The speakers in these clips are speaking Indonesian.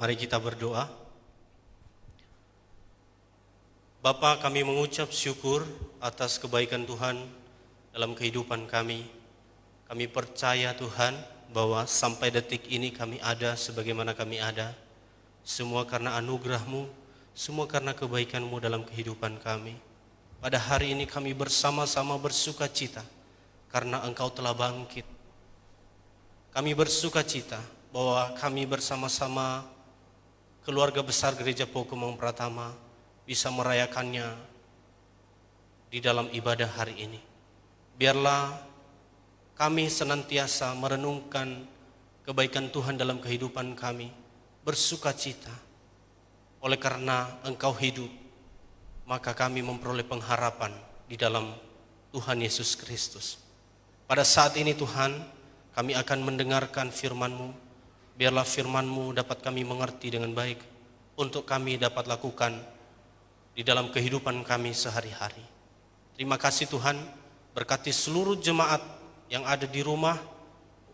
Mari kita berdoa. Bapa, kami mengucap syukur atas kebaikan Tuhan dalam kehidupan kami. Kami percaya Tuhan bahwa sampai detik ini kami ada sebagaimana kami ada. Semua karena anugerah-Mu, semua karena kebaikan-Mu dalam kehidupan kami. Pada hari ini kami bersama-sama bersuka cita karena Engkau telah bangkit. Kami bersuka cita bahwa kami bersama-sama keluarga besar Gereja Pokumong Pratama bisa merayakannya di dalam ibadah hari ini. Biarlah kami senantiasa merenungkan kebaikan Tuhan dalam kehidupan kami, bersuka cita. Oleh karena Engkau hidup, maka kami memperoleh pengharapan di dalam Tuhan Yesus Kristus. Pada saat ini Tuhan, kami akan mendengarkan firman-Mu. Biarlah firman-Mu dapat kami mengerti dengan baik, untuk kami dapat lakukan di dalam kehidupan kami sehari-hari. Terima kasih Tuhan, berkati seluruh jemaat yang ada di rumah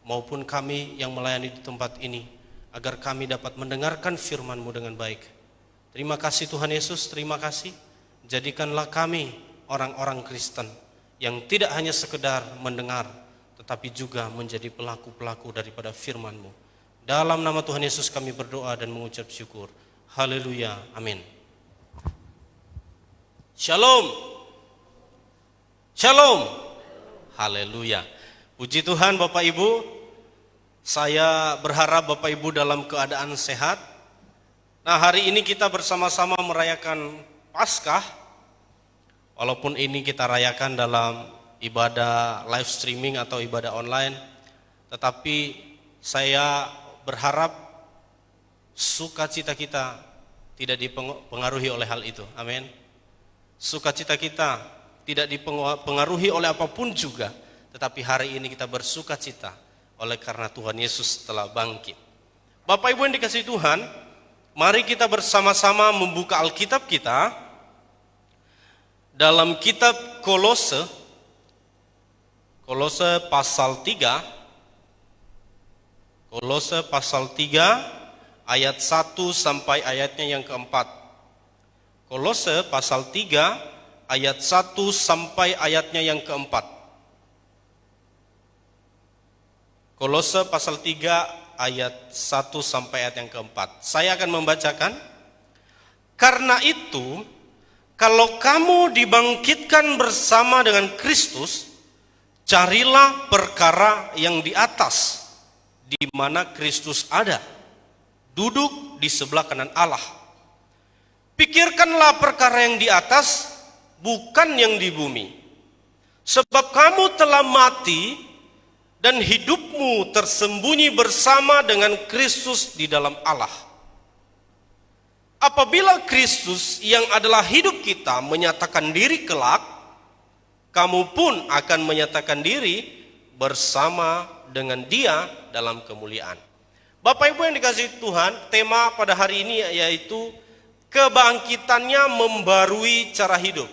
maupun kami yang melayani di tempat ini, agar kami dapat mendengarkan firman-Mu dengan baik. Terima kasih Tuhan Yesus, terima kasih. Jadikanlah kami orang-orang Kristen yang tidak hanya sekedar mendengar, tetapi juga menjadi pelaku-pelaku daripada firman-Mu. Dalam nama Tuhan Yesus kami berdoa dan mengucap syukur. Haleluya, amin. Shalom. Shalom. Haleluya. Puji Tuhan Bapak Ibu. Saya berharap Bapak Ibu dalam keadaan sehat. Nah, hari ini kita bersama-sama merayakan Paskah. Walaupun ini kita rayakan dalam ibadah live streaming atau ibadah online, tetapi saya berharap sukacita kita tidak dipengaruhi oleh hal itu. Amin. Sukacita kita tidak dipengaruhi oleh apapun juga, tetapi hari ini kita bersukacita oleh karena Tuhan Yesus telah bangkit. Bapak Ibu yang dikasihi Tuhan, mari kita bersama-sama membuka Alkitab kita dalam kitab Kolose pasal 3. Kolose pasal 3 ayat 1 sampai ayatnya yang keempat. Kolose pasal 3 ayat 1 sampai ayatnya yang keempat. Kolose pasal 3 ayat 1 sampai ayat yang keempat. Saya akan membacakan. Karena itu, kalau kamu dibangkitkan bersama dengan Kristus, carilah perkara yang di atas, di mana Kristus ada, duduk di sebelah kanan Allah. Pikirkanlah perkara yang di atas, bukan yang di bumi. Sebab kamu telah mati dan hidupmu tersembunyi bersama dengan Kristus di dalam Allah. Apabila Kristus yang adalah hidup kita menyatakan diri kelak, kamu pun akan menyatakan diri bersama dengan Dia dalam kemuliaan. Bapak Ibu yang dikasihi Tuhan, tema pada hari ini yaitu kebangkitannya membarui cara hidup.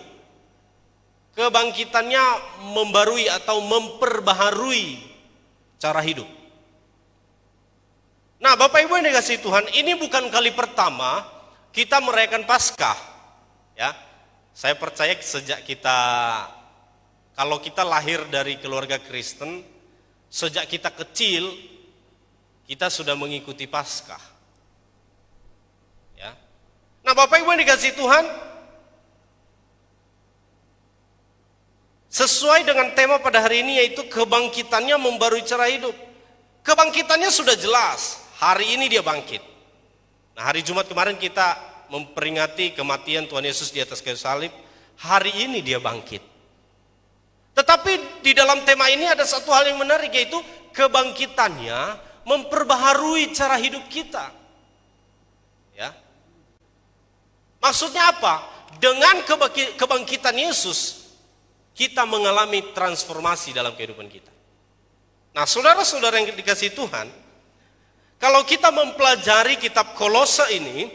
Kebangkitannya membarui atau memperbaharui cara hidup. Nah, Bapak Ibu yang dikasihi Tuhan, ini bukan kali pertama kita merayakan Paskah. Ya, saya percaya sejak kalau kita lahir dari keluarga Kristen, sejak kita kecil, kita sudah mengikuti Paskah. Ya. Nah, Bapak Ibu yang dikasihi Tuhan, sesuai dengan tema pada hari ini yaitu kebangkitannya membarui cara hidup. Kebangkitannya sudah jelas, hari ini dia bangkit. Nah, hari Jumat kemarin kita memperingati kematian Tuhan Yesus di atas kayu salib. Hari ini dia bangkit. Tetapi di dalam tema ini ada satu hal yang menarik, yaitu kebangkitannya memperbaharui cara hidup kita. Ya. Maksudnya apa? Dengan kebangkitan Yesus, kita mengalami transformasi dalam kehidupan kita. Nah, saudara-saudara yang dikasihi Tuhan, kalau kita mempelajari kitab Kolose ini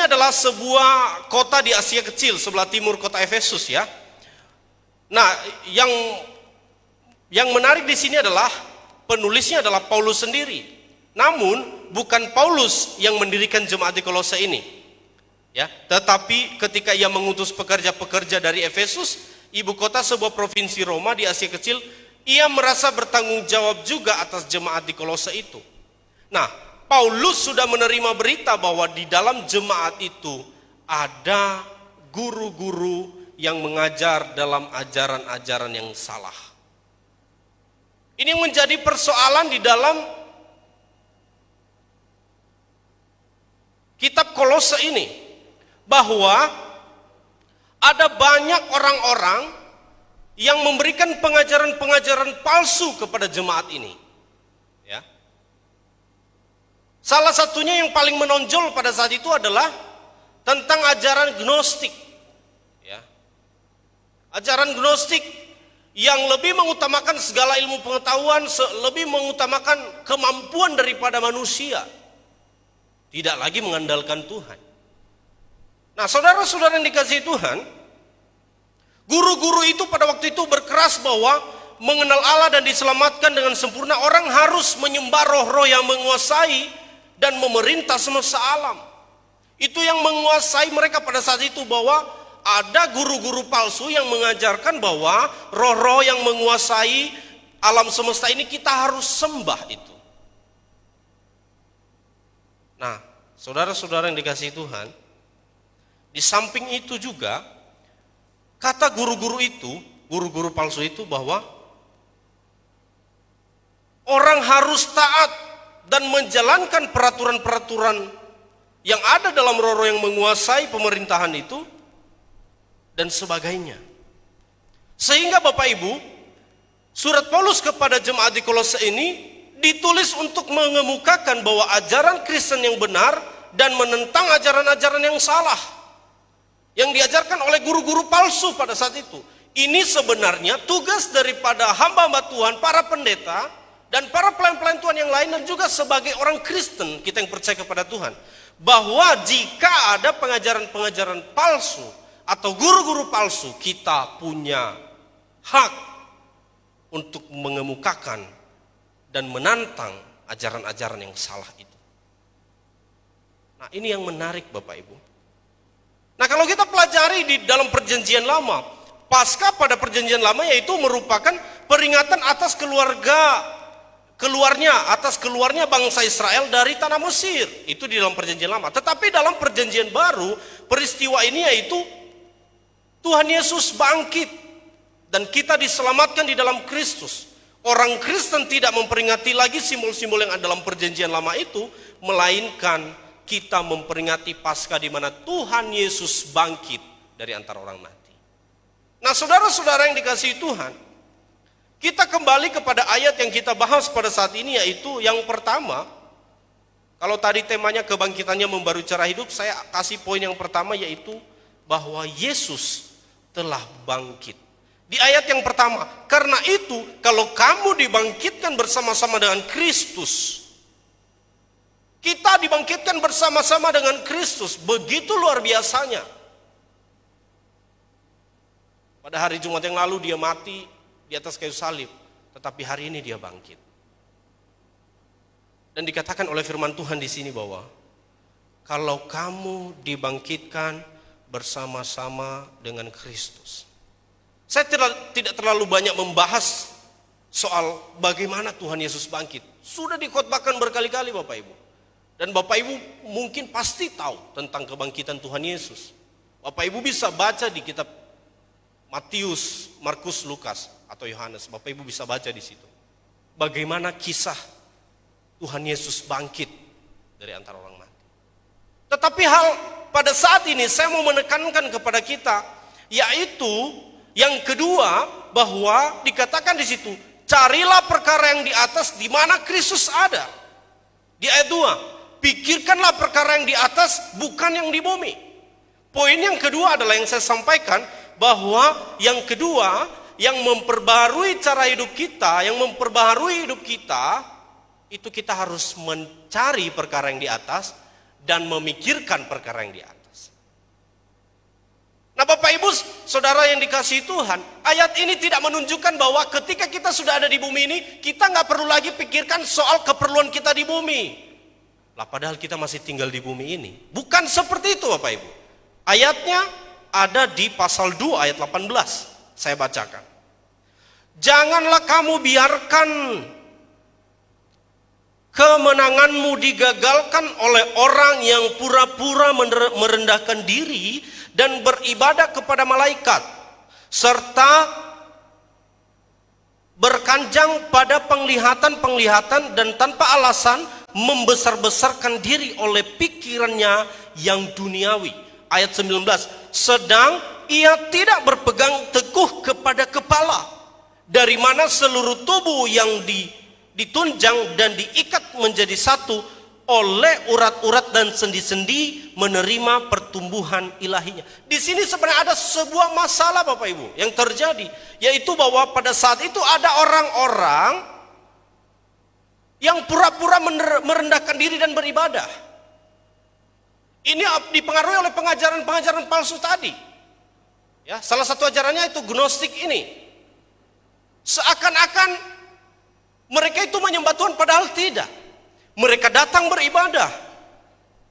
adalah sebuah kota di Asia Kecil, sebelah timur kota Efesus ya. Nah, yang menarik di sini adalah penulisnya adalah Paulus sendiri. Namun bukan Paulus yang mendirikan jemaat di Kolose ini. Ya, tetapi ketika ia mengutus pekerja-pekerja dari Efesus, ibu kota sebuah provinsi Roma di Asia Kecil, ia merasa bertanggung jawab juga atas jemaat di Kolose itu. Nah, Paulus sudah menerima berita bahwa di dalam jemaat itu ada guru-guru yang mengajar dalam ajaran-ajaran yang salah. Ini yang menjadi persoalan di dalam kitab Kolose ini. Bahwa ada banyak orang-orang yang memberikan pengajaran-pengajaran palsu kepada jemaat ini. Ya. Salah satunya yang paling menonjol pada saat itu adalah tentang ajaran Gnostik. Ya. Ajaran Gnostik yang lebih mengutamakan segala ilmu pengetahuan, lebih mengutamakan kemampuan daripada manusia. Tidak lagi mengandalkan Tuhan. Nah, saudara-saudara yang dikasihi Tuhan, guru-guru itu pada waktu itu berkeras bahwa mengenal Allah dan diselamatkan dengan sempurna, orang harus menyembah roh-roh yang menguasai dan memerintah semesta alam. Itu yang menguasai mereka pada saat itu, bahwa ada guru-guru palsu yang mengajarkan bahwa roh-roh yang menguasai alam semesta ini kita harus sembah itu. Nah, saudara-saudara yang dikasihi Tuhan, di samping itu juga, kata guru-guru itu, guru-guru palsu itu, bahwa orang harus taat dan menjalankan peraturan-peraturan yang ada dalam roh-roh yang menguasai pemerintahan itu, dan sebagainya. Sehingga Bapak Ibu, surat Paulus kepada jemaat di Kolose ini ditulis untuk mengemukakan bahwa ajaran Kristen yang benar dan menentang ajaran-ajaran yang salah yang diajarkan oleh guru-guru palsu pada saat itu. Ini sebenarnya tugas daripada hamba-hamba Tuhan, para pendeta, dan para pelayan-pelayan Tuhan yang lain, dan juga sebagai orang Kristen, kita yang percaya kepada Tuhan, bahwa jika ada pengajaran-pengajaran palsu atau guru-guru palsu, kita punya hak untuk mengemukakan dan menantang ajaran-ajaran yang salah itu. Nah, ini yang menarik Bapak Ibu. Nah, kalau kita pelajari di dalam perjanjian lama, Paskah pada perjanjian lama yaitu merupakan peringatan atas keluarnya bangsa Israel dari tanah Mesir. Itu di dalam perjanjian lama. Tetapi dalam perjanjian baru, peristiwa ini yaitu Tuhan Yesus bangkit dan kita diselamatkan di dalam Kristus. Orang Kristen tidak memperingati lagi simbol-simbol yang ada dalam perjanjian lama itu, melainkan kita memperingati Paskah di mana Tuhan Yesus bangkit dari antara orang mati. Nah, saudara-saudara yang dikasihi Tuhan, kita kembali kepada ayat yang kita bahas pada saat ini, yaitu yang pertama. Kalau tadi temanya kebangkitannya membarui cara hidup, saya kasih poin yang pertama, yaitu bahwa Yesus telah bangkit. Di ayat yang pertama, karena itu kalau kamu dibangkitkan bersama-sama dengan Kristus, kita dibangkitkan bersama-sama dengan Kristus. Begitu luar biasanya. Pada hari Jumat yang lalu dia mati di atas kayu salib, tetapi hari ini dia bangkit. Dan dikatakan oleh firman Tuhan di sini bahwa kalau kamu dibangkitkan bersama-sama dengan Kristus. Saya tidak terlalu banyak membahas soal bagaimana Tuhan Yesus bangkit. Sudah dikhotbahkan berkali-kali Bapak Ibu. Dan Bapak Ibu mungkin pasti tahu tentang kebangkitan Tuhan Yesus. Bapak Ibu bisa baca di kitab Matius, Markus, Lukas, atau Yohanes. Bapak Ibu bisa baca di situ. Bagaimana kisah Tuhan Yesus bangkit dari antara orang mati. Tetapi hal pada saat ini saya mau menekankan kepada kita, yaitu yang kedua, bahwa dikatakan di situ, carilah perkara yang di atas di mana Kristus ada. Di ayat 2. Pikirkanlah perkara yang di atas, bukan yang di bumi. Poin yang kedua adalah yang saya sampaikan, bahwa yang kedua, yang memperbarui cara hidup kita, yang memperbarui hidup kita, itu kita harus mencari perkara yang di atas dan memikirkan perkara yang di atas. Nah Bapak Ibu, saudara yang dikasihi Tuhan, ayat ini tidak menunjukkan bahwa ketika kita sudah ada di bumi ini, kita nggak perlu lagi pikirkan soal keperluan kita di bumi. Lah padahal kita masih tinggal di bumi ini. Bukan seperti itu Bapak Ibu. Ayatnya ada di pasal 2 ayat 18. Saya bacakan. Janganlah kamu biarkan kemenanganmu digagalkan oleh orang yang pura-pura merendahkan diri dan beribadah kepada malaikat, serta berkanjang pada penglihatan-penglihatan dan tanpa alasan membesar-besarkan diri oleh pikirannya yang duniawi. Ayat 19, sedang ia tidak berpegang teguh kepada kepala, dari mana seluruh tubuh yang ditunjang dan diikat menjadi satu oleh urat-urat dan sendi-sendi menerima pertumbuhan ilahinya. Di sini sebenarnya ada sebuah masalah Bapak Ibu yang terjadi, yaitu bahwa pada saat itu ada orang-orang yang pura-pura merendahkan diri dan beribadah. Ini dipengaruhi oleh pengajaran-pengajaran palsu tadi. Ya, salah satu ajarannya itu gnostik ini. Seakan-akan mereka itu menyembah Tuhan padahal tidak. Mereka datang beribadah,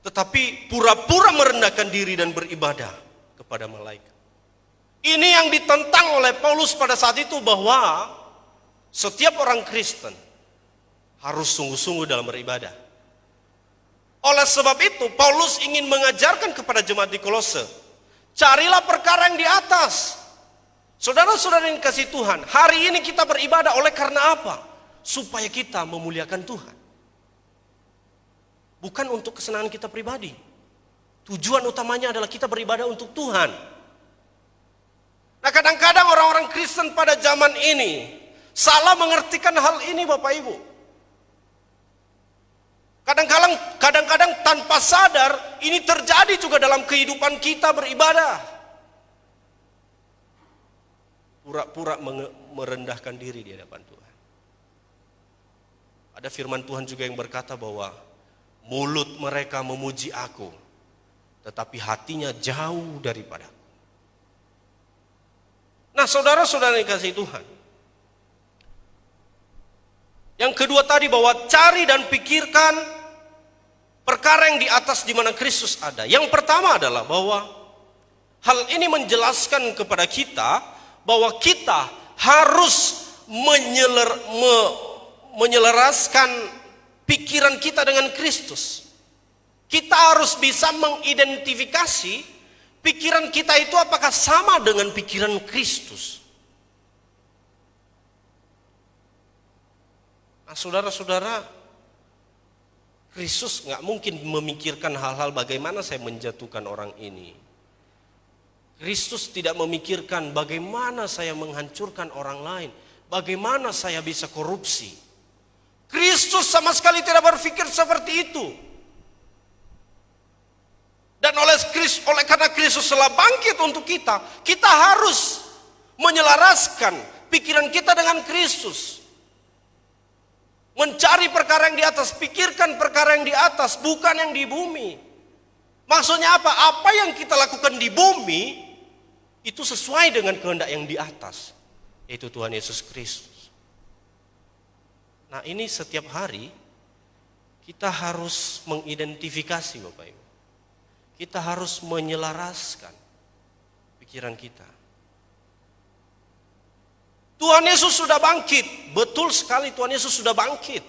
tetapi pura-pura merendahkan diri dan beribadah kepada malaikat. Ini yang ditentang oleh Paulus pada saat itu, bahwa setiap orang Kristen harus sungguh-sungguh dalam beribadah. Oleh sebab itu Paulus ingin mengajarkan kepada jemaat di Kolose, carilah perkara yang di atas. Saudara-saudara yang dikasihi Tuhan, hari ini kita beribadah oleh karena apa? Supaya kita memuliakan Tuhan. Bukan untuk kesenangan kita pribadi. Tujuan utamanya adalah kita beribadah untuk Tuhan. Nah, kadang-kadang orang-orang Kristen pada zaman ini salah mengertikan hal ini Bapak Ibu. Kadang-kadang tanpa sadar ini terjadi juga dalam kehidupan kita beribadah. Pura-pura merendahkan diri di hadapan Tuhan. Ada firman Tuhan juga yang berkata bahwa mulut mereka memuji aku, tetapi hatinya jauh daripadaku. Nah, saudara-saudara yang dikasihi Tuhan, yang kedua tadi, bahwa cari dan pikirkan perkara yang di atas di mana Kristus ada. Yang pertama adalah bahwa hal ini menjelaskan kepada kita bahwa kita harus menyelaraskan pikiran kita dengan Kristus. Kita harus bisa mengidentifikasi pikiran kita itu apakah sama dengan pikiran Kristus. Nah, saudara-saudara, Kristus nggak mungkin memikirkan hal-hal bagaimana saya menjatuhkan orang ini. Kristus tidak memikirkan bagaimana saya menghancurkan orang lain, bagaimana saya bisa korupsi. Kristus sama sekali tidak berpikir seperti itu. Dan oleh karena Kristus telah bangkit untuk kita, kita harus menyelaraskan pikiran kita dengan Kristus. Mencari perkara yang di atas, pikirkan perkara yang di atas, bukan yang di bumi. Maksudnya apa? Apa yang kita lakukan di bumi itu sesuai dengan kehendak yang di atas, yaitu Tuhan Yesus Kristus. Nah, ini setiap hari kita harus mengidentifikasi Bapak Ibu. Kita harus menyelaraskan pikiran kita. Tuhan Yesus sudah bangkit. Betul sekali, Tuhan Yesus sudah bangkit.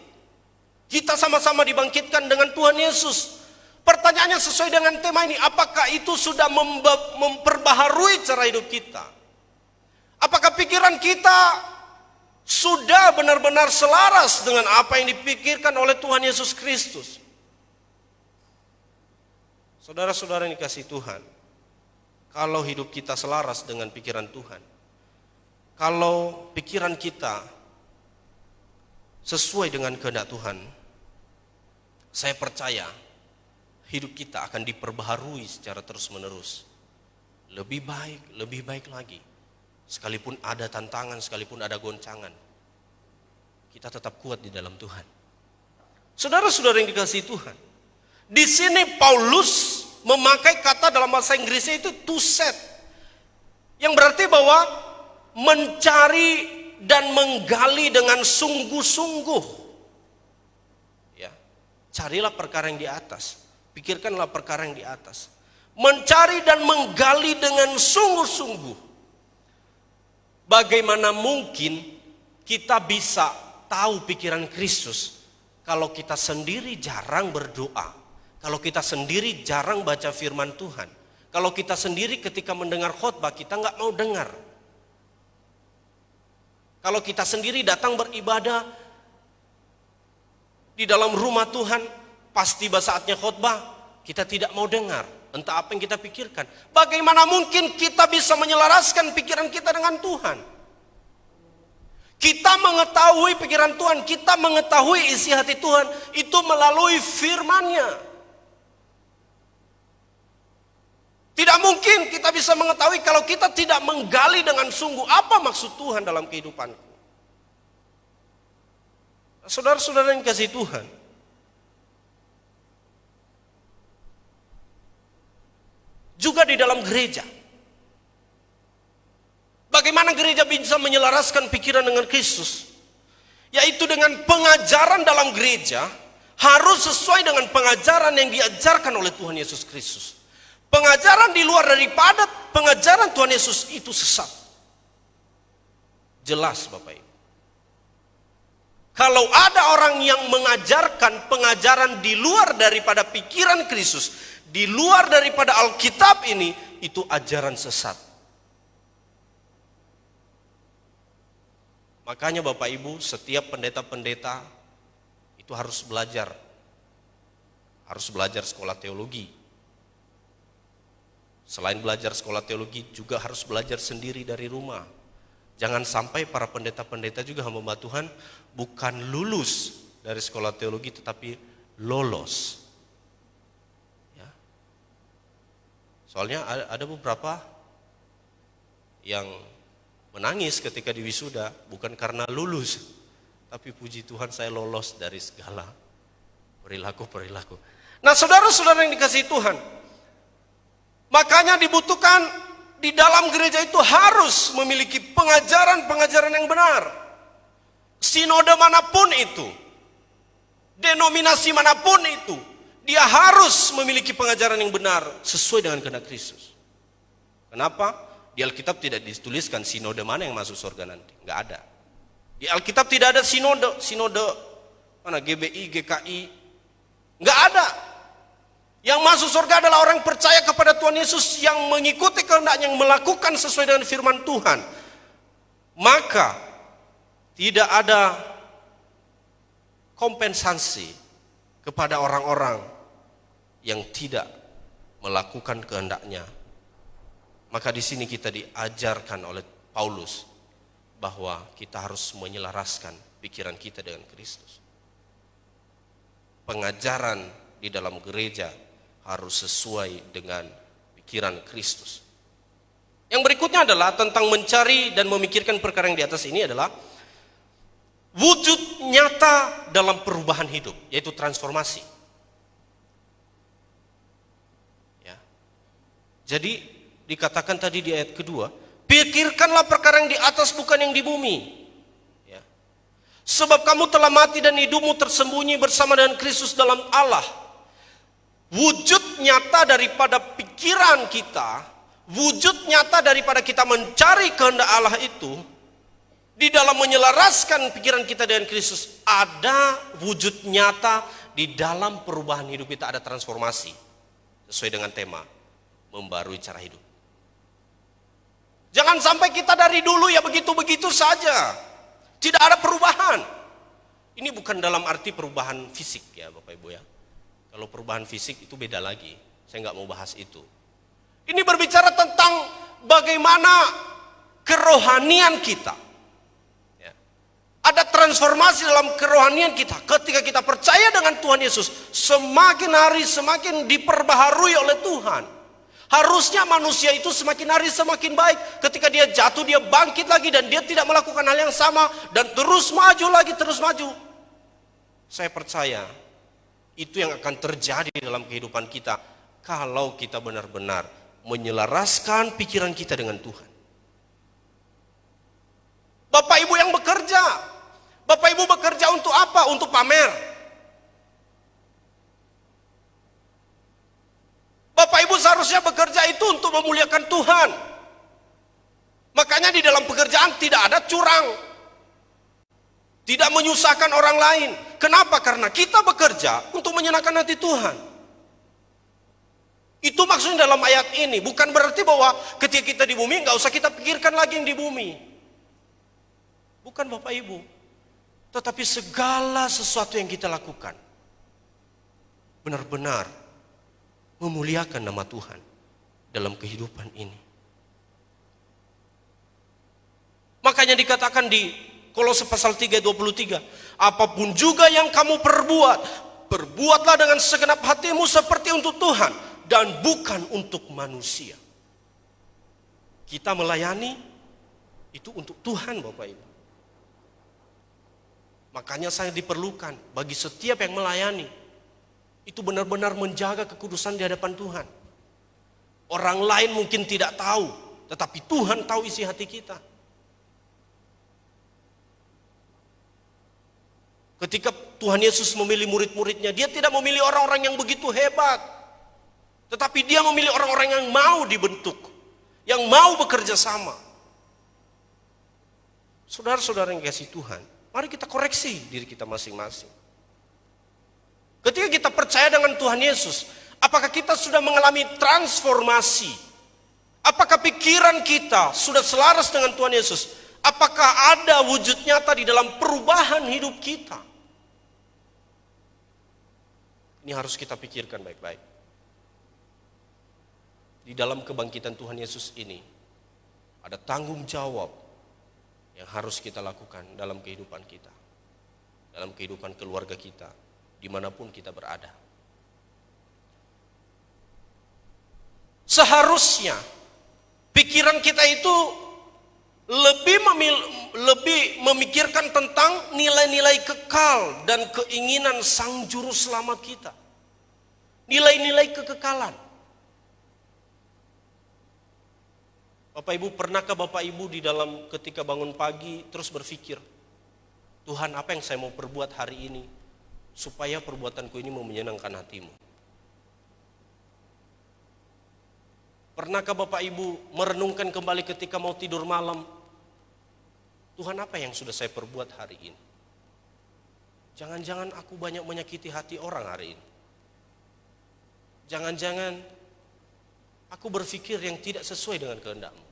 Kita sama-sama dibangkitkan dengan Tuhan Yesus. Pertanyaannya sesuai dengan tema ini, apakah itu sudah memperbaharui cara hidup kita? Apakah pikiran kita sudah benar-benar selaras dengan apa yang dipikirkan oleh Tuhan Yesus Kristus? Saudara-saudara yang dikasihi Tuhan, kalau hidup kita selaras dengan pikiran Tuhan, kalau pikiran kita sesuai dengan kehendak Tuhan, saya percaya hidup kita akan diperbaharui secara terus-menerus. Lebih baik lagi. Sekalipun ada tantangan, sekalipun ada goncangan, kita tetap kuat di dalam Tuhan. Saudara-saudara yang dikasihi Tuhan, di sini Paulus memakai kata dalam bahasa Inggrisnya itu to set, yang berarti bahwa mencari dan menggali dengan sungguh-sungguh. Ya. Carilah perkara yang di atas. Pikirkanlah perkara yang di atas. Mencari dan menggali dengan sungguh-sungguh. Bagaimana mungkin kita bisa tahu pikiran Kristus kalau kita sendiri jarang berdoa, kalau kita sendiri jarang baca firman Tuhan, kalau kita sendiri ketika mendengar khotbah kita nggak mau dengar, kalau kita sendiri datang beribadah di dalam rumah Tuhan, pasti saatnya khotbah kita tidak mau dengar. Entah apa yang kita pikirkan. Bagaimana mungkin kita bisa menyelaraskan pikiran kita dengan Tuhan? Kita mengetahui pikiran Tuhan, kita mengetahui isi hati Tuhan itu melalui firman-Nya. Tidak mungkin kita bisa mengetahui kalau kita tidak menggali dengan sungguh apa maksud Tuhan dalam kehidupanku. Saudara-saudara yang kasih Tuhan, juga di dalam gereja. Bagaimana gereja bisa menyelaraskan pikiran dengan Kristus? Yaitu dengan pengajaran dalam gereja harus sesuai dengan pengajaran yang diajarkan oleh Tuhan Yesus Kristus. Pengajaran di luar daripada pengajaran Tuhan Yesus itu sesat. Jelas Bapak Ibu. Kalau ada orang yang mengajarkan pengajaran di luar daripada pikiran Kristus, di luar daripada Alkitab ini, itu ajaran sesat. Makanya Bapak Ibu, setiap pendeta-pendeta itu harus belajar sekolah teologi. Selain belajar sekolah teologi, juga harus belajar sendiri dari rumah. Jangan sampai para pendeta-pendeta juga hamba Tuhan bukan lulus dari sekolah teologi tetapi lolos. Ya. Soalnya ada beberapa yang menangis ketika di wisuda bukan karena lulus, tapi puji Tuhan saya lolos dari segala perilaku-perilaku. Nah saudara-saudara yang dikasihi Tuhan, makanya dibutuhkan di dalam gereja itu harus memiliki pengajaran-pengajaran yang benar. Sinode manapun itu, denominasi manapun itu, dia harus memiliki pengajaran yang benar sesuai dengan kehendak Kristus. Kenapa? Di Alkitab tidak dituliskan sinode mana yang masuk surga nanti, nggak ada. Di Alkitab tidak ada sinode mana GBI, GKI, nggak ada. Yang masuk surga adalah orang percaya kepada Tuhan Yesus yang mengikuti kehendaknya, yang melakukan sesuai dengan firman Tuhan. Maka tidak ada kompensasi kepada orang-orang yang tidak melakukan kehendaknya. Maka di sini kita diajarkan oleh Paulus bahwa kita harus menyelaraskan pikiran kita dengan Kristus. Pengajaran di dalam gereja harus sesuai dengan pikiran Kristus. Yang berikutnya adalah tentang mencari dan memikirkan perkara yang di atas ini adalah wujud nyata dalam perubahan hidup, yaitu transformasi. Ya. Jadi dikatakan tadi di ayat kedua, pikirkanlah perkara yang di atas bukan yang di bumi. Ya. Sebab kamu telah mati dan hidupmu tersembunyi bersama dengan Kristus dalam Allah. Wujud nyata daripada pikiran kita, wujud nyata daripada kita mencari kehendak Allah itu, di dalam menyelaraskan pikiran kita dengan Kristus, ada wujud nyata di dalam perubahan hidup kita, ada transformasi. Sesuai dengan tema, membarui cara hidup. Jangan sampai kita dari dulu ya begitu-begitu saja. Tidak ada perubahan. Ini bukan dalam arti perubahan fisik ya Bapak Ibu ya. Kalau perubahan fisik itu beda lagi. Saya nggak mau bahas itu. Ini berbicara tentang bagaimana kerohanian kita. Ya. Ada transformasi dalam kerohanian kita. Ketika kita percaya dengan Tuhan Yesus, semakin hari semakin diperbaharui oleh Tuhan. Harusnya manusia itu semakin hari semakin baik. Ketika dia jatuh, dia bangkit lagi dan dia tidak melakukan hal yang sama dan terus maju lagi, terus maju. Saya percaya itu yang akan terjadi dalam kehidupan kita kalau kita benar-benar menyelaraskan pikiran kita dengan Tuhan. Bapak Ibu yang bekerja, Bapak Ibu bekerja untuk apa? Untuk pamer. memuliakan Tuhan. Makanya di dalam pekerjaan tidak ada curang. Tidak menyusahkan orang lain. Kenapa? Karena kita bekerja untuk menyenangkan hati Tuhan. Itu maksudnya dalam ayat ini. Bukan berarti bahwa ketika kita di bumi nggak usah kita pikirkan lagi yang di bumi. Bukan Bapak Ibu. Tetapi segala sesuatu yang kita lakukan benar-benar memuliakan nama Tuhan dalam kehidupan ini. Makanya dikatakan di Kolose pasal 3:23, apapun juga yang kamu perbuat, perbuatlah dengan segenap hatimu seperti untuk Tuhan dan bukan untuk manusia. Kita melayani itu untuk Tuhan, Bapak Ibu. Makanya saya diperlukan bagi setiap yang melayani itu benar-benar menjaga kekudusan di hadapan Tuhan. Orang lain mungkin tidak tahu, tetapi Tuhan tahu isi hati kita. Ketika Tuhan Yesus memilih murid-muridnya, dia tidak memilih orang-orang yang begitu hebat. Tetapi dia memilih orang-orang yang mau dibentuk, yang mau bekerja sama. Saudara-saudara yang kasih Tuhan, mari kita koreksi diri kita masing-masing. Ketika kita percaya dengan Tuhan Yesus, apakah kita sudah mengalami transformasi? Apakah pikiran kita sudah selaras dengan Tuhan Yesus? Apakah ada wujud nyata di dalam perubahan hidup kita? Ini harus kita pikirkan baik-baik. Di dalam kebangkitan Tuhan Yesus ini, ada tanggung jawab yang harus kita lakukan dalam kehidupan kita. Dalam kehidupan keluarga kita, dimanapun kita berada. Seharusnya pikiran kita itu lebih memikirkan tentang nilai-nilai kekal dan keinginan Sang Juru Selamat kita. Nilai-nilai kekekalan. Bapak Ibu, pernahkah Bapak Ibu di dalam ketika bangun pagi terus berpikir, Tuhan, apa yang saya mau perbuat hari ini supaya perbuatanku ini mau menyenangkan hatimu? Pernahkah Bapak Ibu merenungkan kembali ketika mau tidur malam, Tuhan, apa yang sudah saya perbuat hari ini? Jangan-jangan aku banyak menyakiti hati orang hari ini. Jangan-jangan aku berpikir yang tidak sesuai dengan kehendak-Mu.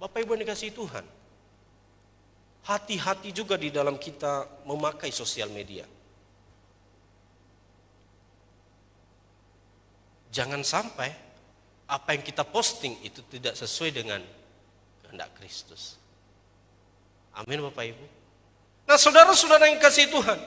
Bapak Ibu yang dikasihi Tuhan, hati-hati juga di dalam kita memakai sosial media. Jangan sampai apa yang kita posting itu tidak sesuai dengan kehendak Kristus. Amin Bapak Ibu. Nah saudara-saudara yang kasih Tuhan,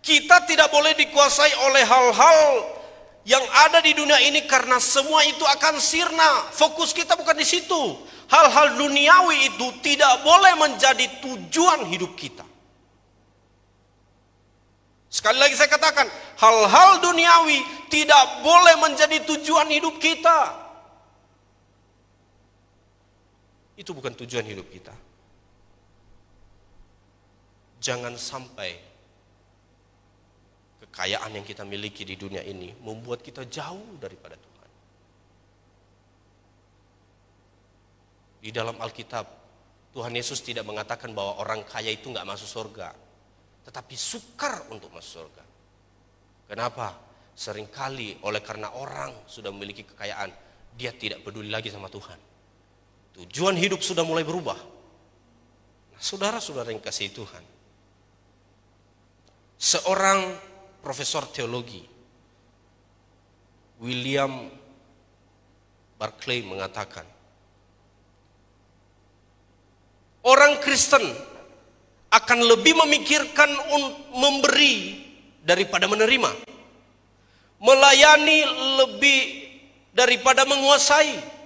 kita tidak boleh dikuasai oleh hal-hal yang ada di dunia ini karena semua itu akan sirna. Fokus kita bukan di situ. Hal-hal duniawi itu tidak boleh menjadi tujuan hidup kita. Sekali lagi saya katakan, hal-hal duniawi tidak boleh menjadi tujuan hidup kita. Itu bukan tujuan hidup kita. Jangan sampai kekayaan yang kita miliki di dunia ini membuat kita jauh daripada Tuhan. Di dalam Alkitab, Tuhan Yesus tidak mengatakan bahwa orang kaya itu nggak masuk surga, tetapi sukar untuk masuk surga. Kenapa? Seringkali oleh karena orang sudah memiliki kekayaan, dia tidak peduli lagi sama Tuhan. Tujuan hidup sudah mulai berubah. Nah, saudara-saudara yang kasih Tuhan, seorang profesor teologi, William Barclay mengatakan, orang Kristen akan lebih memikirkan memberi daripada menerima, melayani lebih daripada menguasai,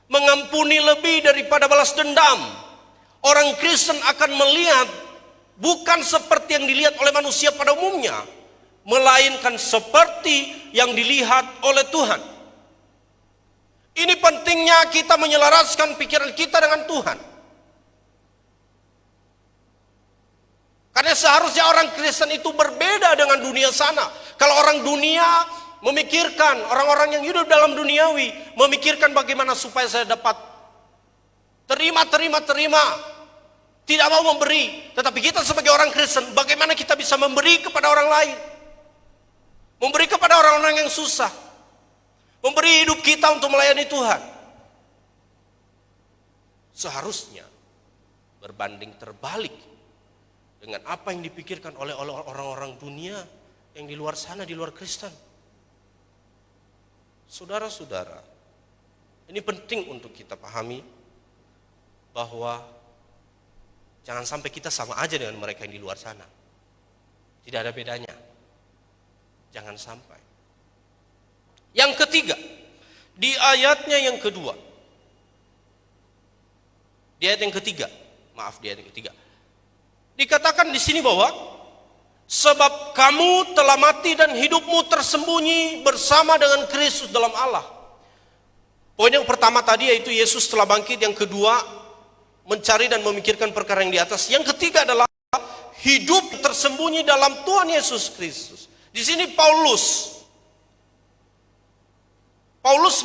mengampuni lebih daripada balas dendam. Orang Kristen akan melihat bukan seperti yang dilihat oleh manusia pada umumnya, melainkan seperti yang dilihat oleh Tuhan. Ini pentingnya kita menyelaraskan pikiran kita dengan Tuhan. Karena seharusnya orang Kristen itu berbeda dengan dunia sana. Kalau orang dunia memikirkan orang-orang yang hidup dalam duniawi, memikirkan bagaimana supaya saya dapat terima, tidak mau memberi. Tetapi kita sebagai orang Kristen, bagaimana kita bisa memberi kepada orang lain, memberi kepada orang-orang yang susah, memberi hidup kita untuk melayani Tuhan. Seharusnya berbanding terbalik dengan apa yang dipikirkan oleh orang-orang dunia yang di luar sana, di luar Kristen. Saudara-saudara, ini penting untuk kita pahami bahwa jangan sampai kita sama aja dengan mereka yang di luar sana. Tidak ada bedanya. Jangan sampai. Yang ketiga, di ayatnya yang kedua. Di ayat yang ketiga, di ayat yang ketiga. Dikatakan di sini bahwa sebab kamu telah mati dan hidupmu tersembunyi bersama dengan Kristus dalam Allah. Poin yang pertama tadi yaitu Yesus telah bangkit. Yang kedua, mencari dan memikirkan perkara yang di atas. Yang ketiga adalah hidup tersembunyi dalam Tuhan Yesus Kristus. Di sini Paulus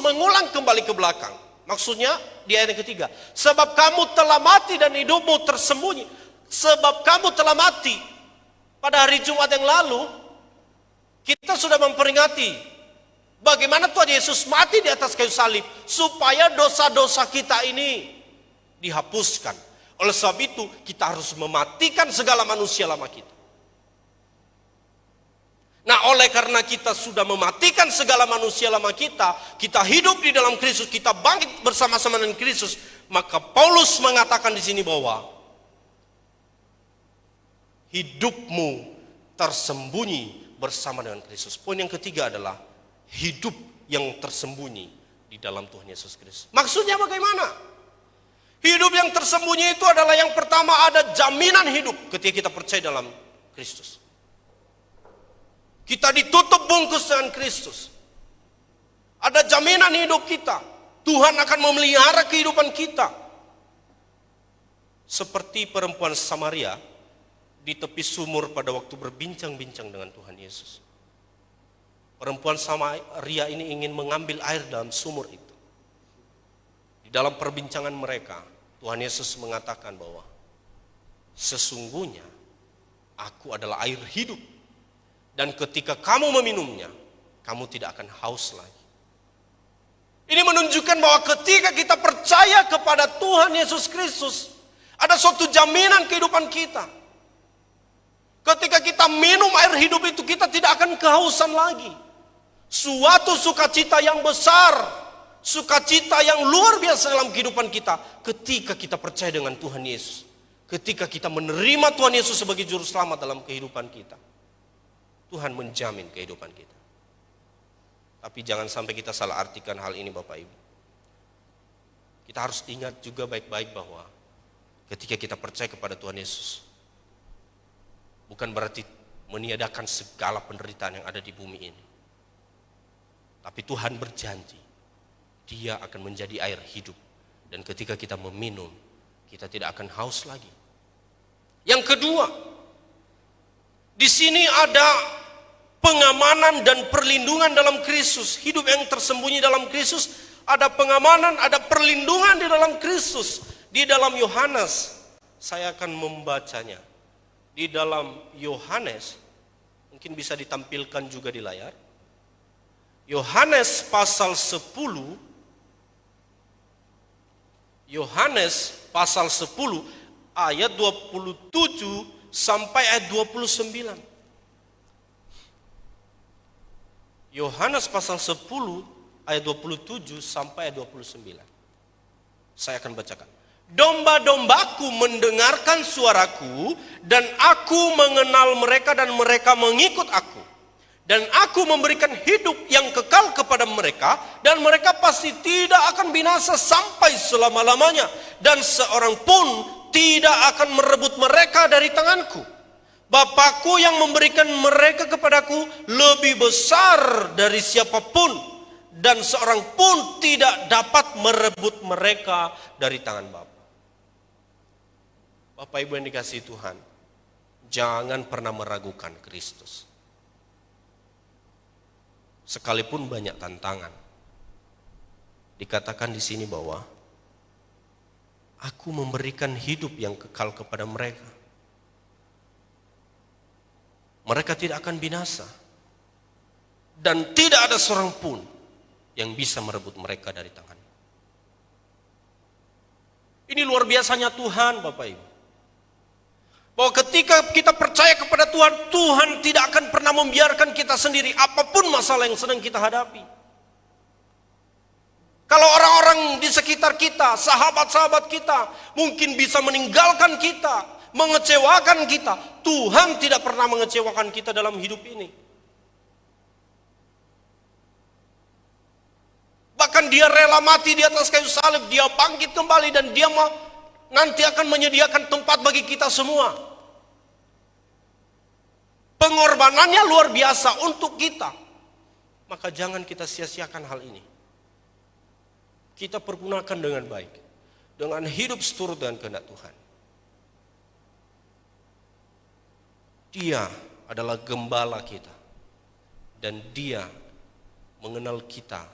mengulang kembali ke belakang. Maksudnya di ayat yang ketiga, sebab kamu telah mati dan hidupmu tersembunyi. Sebab kamu telah mati. Pada hari Jumat yang lalu, kita sudah memperingati bagaimana Tuhan Yesus mati di atas kayu salib supaya dosa-dosa kita ini dihapuskan. Oleh sebab itu, kita harus mematikan segala manusia lama kita. Nah, oleh karena kita sudah mematikan segala manusia lama kita hidup di dalam Kristus, kita bangkit bersama-sama dengan Kristus, maka Paulus mengatakan di sini bahwa hidupmu tersembunyi bersama dengan Kristus. Poin yang ketiga adalah hidup yang tersembunyi di dalam Tuhan Yesus Kristus. Maksudnya bagaimana? Hidup yang tersembunyi itu adalah yang pertama ada jaminan hidup ketika kita percaya dalam Kristus. Kita ditutup bungkus dengan Kristus. Ada jaminan hidup kita. Tuhan akan memelihara kehidupan kita. Seperti perempuan Samaria di tepi sumur pada waktu berbincang-bincang dengan Tuhan Yesus. Perempuan Samaria ini ingin mengambil air dalam sumur itu. Di dalam perbincangan mereka, Tuhan Yesus mengatakan bahwa sesungguhnya aku adalah air hidup. Dan ketika kamu meminumnya, kamu tidak akan haus lagi. Ini menunjukkan bahwa ketika kita percaya kepada Tuhan Yesus Kristus, ada suatu jaminan kehidupan kita. Ketika kita minum air hidup itu, kita tidak akan kehausan lagi. Suatu sukacita yang besar, sukacita yang luar biasa dalam kehidupan kita ketika kita percaya dengan Tuhan Yesus. Ketika kita menerima Tuhan Yesus sebagai juru selamat dalam kehidupan kita. Tuhan menjamin kehidupan kita. Tapi jangan sampai kita salah artikan hal ini Bapak Ibu. Kita harus ingat juga baik-baik bahwa ketika kita percaya kepada Tuhan Yesus, bukan berarti meniadakan segala penderitaan yang ada di bumi ini. Tapi Tuhan berjanji, Dia akan menjadi air hidup. Dan ketika kita meminum, kita tidak akan haus lagi. Yang kedua, di sini ada pengamanan dan perlindungan dalam Kristus. Hidup yang tersembunyi dalam Kristus, ada pengamanan, ada perlindungan di dalam Kristus. Di dalam Yohanes, saya akan membacanya. Di dalam Yohanes, mungkin bisa ditampilkan juga di layar. Yohanes pasal 10, Yohanes pasal 10 ayat 27 sampai ayat 29. Yohanes pasal 10 ayat 27 sampai ayat 29. Saya akan bacakan. Domba-dombaku mendengarkan suaraku, dan aku mengenal mereka dan mereka mengikut aku. Dan aku memberikan hidup yang kekal kepada mereka, dan mereka pasti tidak akan binasa sampai selama-lamanya. Dan seorang pun tidak akan merebut mereka dari tanganku. Bapakku yang memberikan mereka kepadaku lebih besar dari siapapun, dan seorang pun tidak dapat merebut mereka dari tangan Bapa. Bapak Ibu yang dikasihi Tuhan, jangan pernah meragukan Kristus. sekalipun banyak tantangan. Dikatakan di sini bahwa aku memberikan hidup yang kekal kepada mereka. Mereka tidak akan binasa. Dan tidak ada seorang pun yang bisa merebut mereka dari tangan. Ini luar biasanya Tuhan, Bapak Ibu. Bahwa ketika kita percaya kepada Tuhan, Tuhan tidak akan pernah membiarkan kita sendiri apapun masalah yang sedang kita hadapi. Kalau orang-orang di sekitar kita, sahabat-sahabat kita, mungkin bisa meninggalkan kita, mengecewakan kita, Tuhan tidak pernah mengecewakan kita dalam hidup ini. Bahkan dia rela mati di atas kayu salib, dia bangkit kembali dan dia nanti akan menyediakan tempat bagi kita semua. Pengorbanannya luar biasa untuk kita. Maka jangan kita sia-siakan hal ini. Kita pergunakan dengan baik, dengan hidup seturut dengan kehendak Tuhan. Dia adalah gembala kita, dan dia mengenal kita,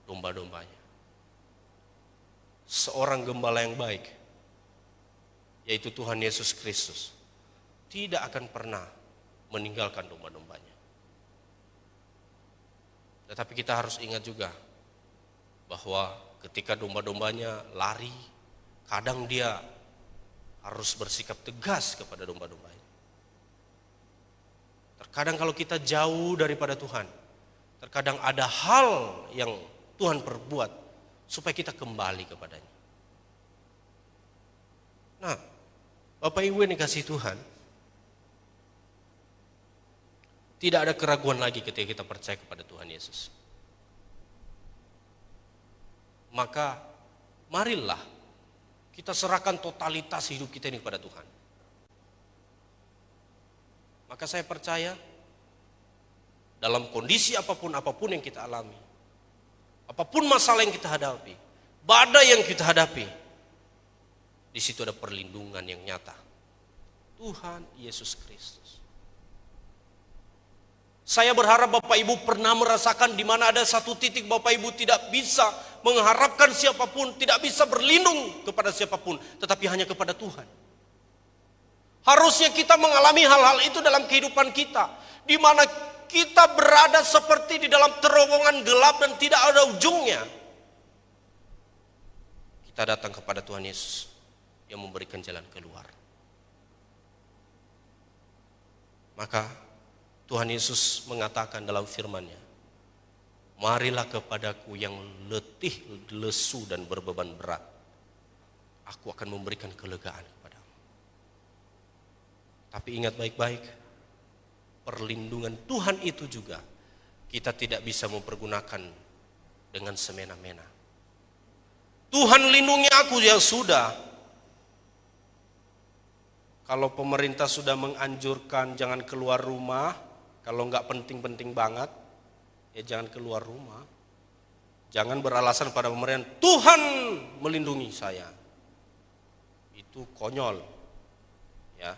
domba-dombanya. Seorang gembala yang baik, yaitu Tuhan Yesus Kristus, tidak akan pernah meninggalkan domba-dombanya. Tetapi kita harus ingat juga bahwa ketika domba-dombanya lari, kadang dia harus bersikap tegas kepada domba-dombanya. Terkadang kalau kita jauh daripada Tuhan, terkadang ada hal yang Tuhan perbuat supaya kita kembali kepadanya. Nah, Bapak Ibu yang dikasihi Tuhan, tidak ada keraguan lagi ketika kita percaya kepada Tuhan Yesus. Maka marilah kita serahkan totalitas hidup kita ini kepada Tuhan. Maka saya percaya dalam kondisi apapun yang kita alami, apapun masalah yang kita hadapi, badai yang kita hadapi, di situ ada perlindungan yang nyata. Tuhan Yesus Kristus. Saya berharap Bapak Ibu pernah merasakan di mana ada satu titik Bapak Ibu tidak bisa mengharapkan siapapun, tidak bisa berlindung kepada siapapun, tetapi hanya kepada Tuhan. Harusnya kita mengalami hal-hal itu dalam kehidupan kita, di mana kita berada seperti di dalam terowongan gelap dan tidak ada ujungnya. Kita datang kepada Tuhan Yesus yang memberikan jalan keluar. Maka Tuhan Yesus mengatakan dalam firman-Nya, marilah kepadaku yang letih, lesu dan berbeban berat. Aku akan memberikan kelegaan kepadamu. Tapi ingat baik-baik, perlindungan Tuhan itu juga kita tidak bisa mempergunakan dengan semena-mena. Tuhan lindungi aku, ya sudah. Kalau pemerintah sudah menganjurkan jangan keluar rumah, kalau nggak penting-penting banget, ya jangan keluar rumah. Jangan beralasan pada pemerintah, Tuhan melindungi saya. Itu konyol. Ya.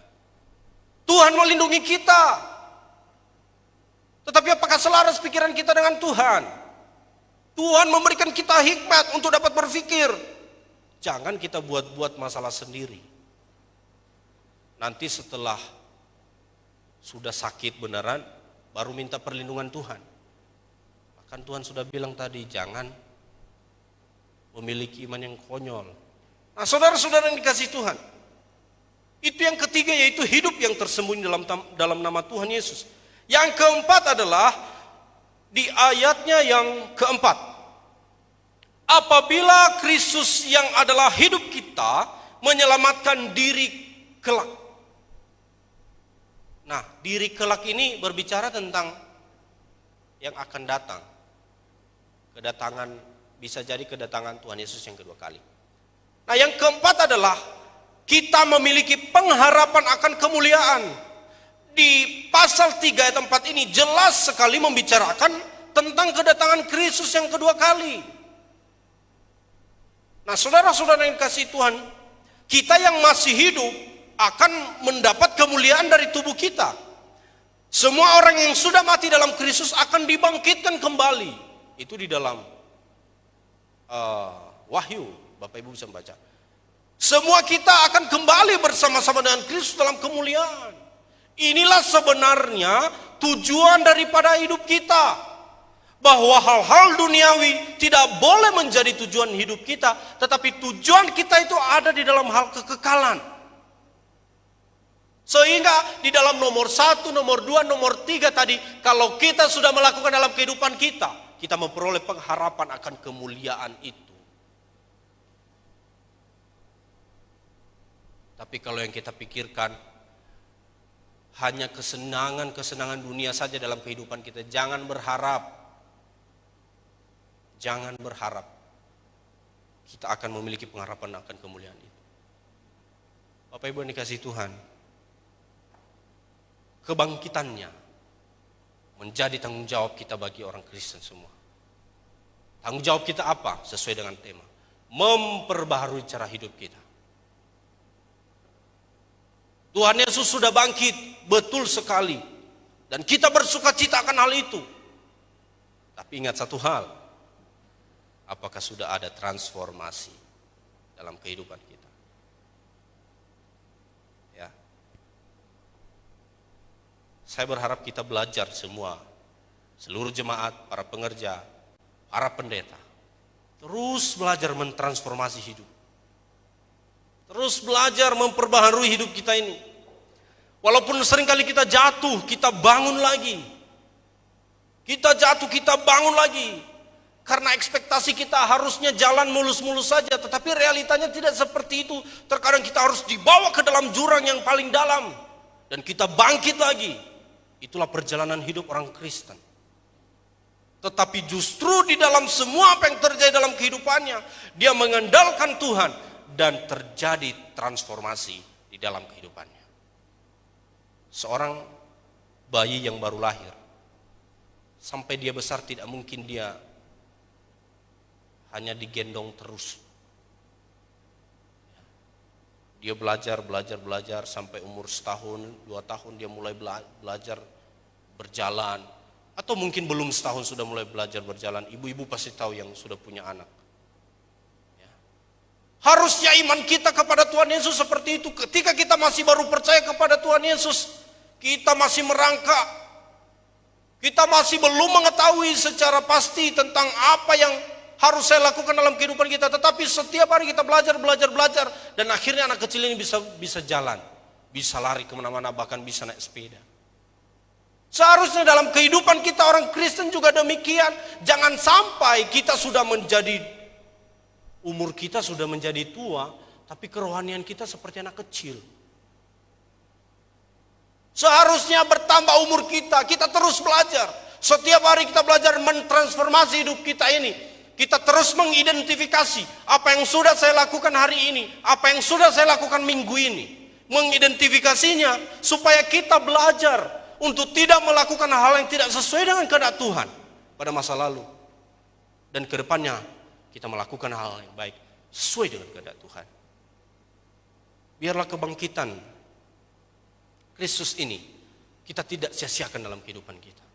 Tuhan melindungi kita. Tetapi apakah selaras pikiran kita dengan Tuhan? Tuhan memberikan kita hikmat untuk dapat berpikir. Jangan kita buat-buat masalah sendiri. Nanti setelah sudah sakit beneran, baru minta perlindungan Tuhan. Bahkan Tuhan sudah bilang tadi, jangan memiliki iman yang konyol. Nah, saudara-saudara yang dikasihi Tuhan, itu yang ketiga, yaitu hidup yang tersembunyi dalam nama Tuhan Yesus. Yang keempat adalah di ayatnya yang keempat. Apabila Kristus yang adalah hidup kita menyelamatkan diri kelak. Nah, diri kelak ini berbicara tentang yang akan datang. Kedatangan, bisa jadi kedatangan Tuhan Yesus yang kedua kali. Nah, yang keempat adalah kita memiliki pengharapan akan kemuliaan. Di pasal 3 ayat 4 ini jelas sekali membicarakan tentang kedatangan Kristus yang kedua kali. Nah, saudara-saudara yang dikasihi Tuhan, kita yang masih hidup akan mendapat kemuliaan dari tubuh kita. Semua orang yang sudah mati dalam Kristus akan dibangkitkan kembali. Itu di dalam Wahyu, Bapak Ibu bisa membaca. Semua kita akan kembali bersama-sama dengan Kristus dalam kemuliaan. Inilah sebenarnya tujuan daripada hidup kita. Bahwa hal-hal duniawi tidak boleh menjadi tujuan hidup kita, tetapi tujuan kita itu ada di dalam hal kekekalan. Sehingga di dalam nomor 1, nomor 2, nomor 3 tadi, kalau kita sudah melakukan dalam kehidupan kita, kita memperoleh pengharapan akan kemuliaan itu. Tapi kalau yang kita pikirkan hanya kesenangan-kesenangan dunia saja dalam kehidupan kita, jangan berharap kita akan memiliki pengharapan akan kemuliaan itu. Bapak Ibu yang dikasihi Tuhan, kebangkitannya menjadi tanggung jawab kita bagi orang Kristen semua. Tanggung jawab kita apa? Sesuai dengan tema, memperbaharui cara hidup kita. Tuhan Yesus sudah bangkit, betul sekali. Dan kita bersukacita akan hal itu. Tapi ingat satu hal, apakah sudah ada transformasi dalam kehidupan kita? Ya. Saya berharap kita belajar semua, seluruh jemaat, para pengerja, para pendeta, terus belajar mentransformasi hidup. Terus belajar memperbaharui hidup kita ini. Walaupun seringkali kita jatuh, kita bangun lagi. Kita jatuh, kita bangun lagi. Karena ekspektasi kita harusnya jalan mulus-mulus saja, tetapi realitanya tidak seperti itu. Terkadang kita harus dibawa ke dalam jurang yang paling dalam, dan kita bangkit lagi. Itulah perjalanan hidup orang Kristen. Tetapi justru di dalam semua apa yang terjadi dalam kehidupannya, dia mengandalkan Tuhan, dan terjadi transformasi di dalam kehidupannya. Seorang bayi yang baru lahir, sampai dia besar tidak mungkin dia hanya digendong terus. Dia belajar sampai umur 1-2 tahun dia mulai belajar berjalan. Atau mungkin belum setahun sudah mulai belajar berjalan. Ibu-ibu pasti tahu yang sudah punya anak. Ya. Harusnya iman kita kepada Tuhan Yesus seperti itu. Ketika kita masih baru percaya kepada Tuhan Yesus, kita masih merangkak. Kita masih belum mengetahui secara pasti tentang apa yang harus saya lakukan dalam kehidupan kita. Tetapi setiap hari kita belajar. Dan akhirnya anak kecil ini bisa jalan. Bisa lari kemana-mana, bahkan bisa naik sepeda. Seharusnya dalam kehidupan kita orang Kristen juga demikian. Jangan sampai kita sudah menjadi, umur kita sudah menjadi tua, tapi kerohanian kita seperti anak kecil. Seharusnya bertambah umur kita terus belajar. Setiap hari kita belajar mentransformasi hidup kita ini. Kita terus mengidentifikasi apa yang sudah saya lakukan hari ini, apa yang sudah saya lakukan minggu ini. Mengidentifikasinya supaya kita belajar untuk tidak melakukan hal yang tidak sesuai dengan kehendak Tuhan pada masa lalu. Dan ke depannya kita melakukan hal yang baik sesuai dengan kehendak Tuhan. Biarlah kebangkitan Kristus ini kita tidak sia-siakan dalam kehidupan kita.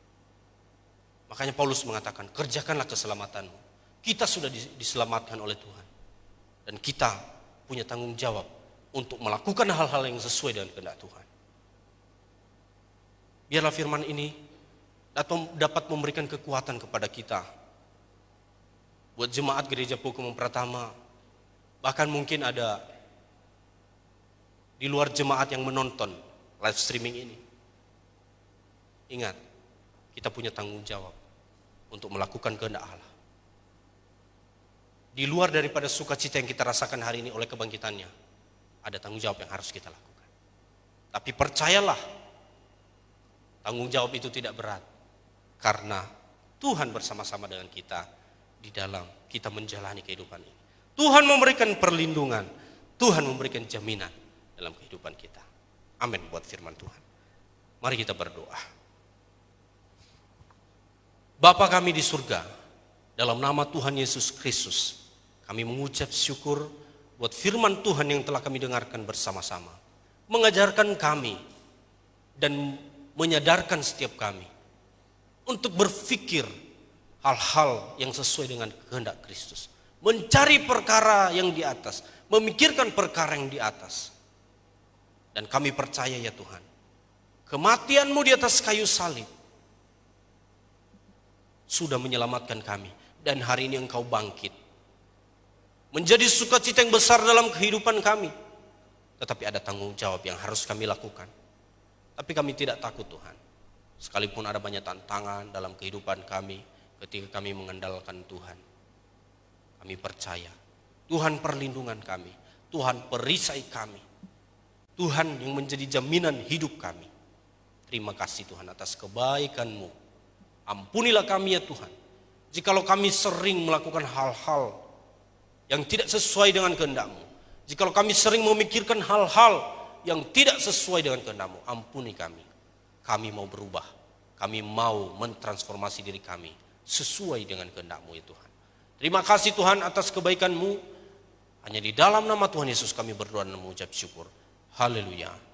Makanya Paulus mengatakan, kerjakanlah keselamatanmu. Kita sudah diselamatkan oleh Tuhan. Dan kita punya tanggung jawab untuk melakukan hal-hal yang sesuai dengan kehendak Tuhan. Biarlah firman ini dapat memberikan kekuatan kepada kita. Buat jemaat Gereja Pukumum Pratama, bahkan mungkin ada di luar jemaat yang menonton live streaming ini. Ingat, kita punya tanggung jawab untuk melakukan kehendak Allah. Di luar daripada sukacita yang kita rasakan hari ini oleh kebangkitannya, ada tanggung jawab yang harus kita lakukan. Tapi percayalah, tanggung jawab itu tidak berat. Karena Tuhan bersama-sama dengan kita di dalam kita menjalani kehidupan ini. Tuhan memberikan perlindungan, Tuhan memberikan jaminan dalam kehidupan kita. Amin buat firman Tuhan. Mari kita berdoa. Bapa kami di surga, dalam nama Tuhan Yesus Kristus, kami mengucap syukur buat firman Tuhan yang telah kami dengarkan bersama-sama. Mengajarkan kami dan menyadarkan setiap kami untuk berpikir hal-hal yang sesuai dengan kehendak Kristus. Mencari perkara yang di atas, memikirkan perkara yang di atas. Dan kami percaya ya Tuhan, kematian-Mu di atas kayu salib sudah menyelamatkan kami. Dan hari ini Engkau bangkit, menjadi sukacita yang besar dalam kehidupan kami. Tetapi ada tanggung jawab yang harus kami lakukan. Tapi kami tidak takut Tuhan. Sekalipun ada banyak tantangan dalam kehidupan kami ketika kami mengandalkan Tuhan. Kami percaya Tuhan perlindungan kami, Tuhan perisai kami, Tuhan yang menjadi jaminan hidup kami. Terima kasih Tuhan atas kebaikan-Mu. Ampunilah kami ya Tuhan, jikalau kami sering melakukan hal-hal yang tidak sesuai dengan kehendak-Mu. Jikalau kami sering memikirkan hal-hal yang tidak sesuai dengan kehendak-Mu, ampuni kami. Kami mau berubah, kami mau mentransformasi diri kami sesuai dengan kehendak-Mu ya Tuhan. Terima kasih Tuhan atas kebaikan-Mu. Hanya di dalam nama Tuhan Yesus kami berdoa dan mengucap syukur. Haleluya.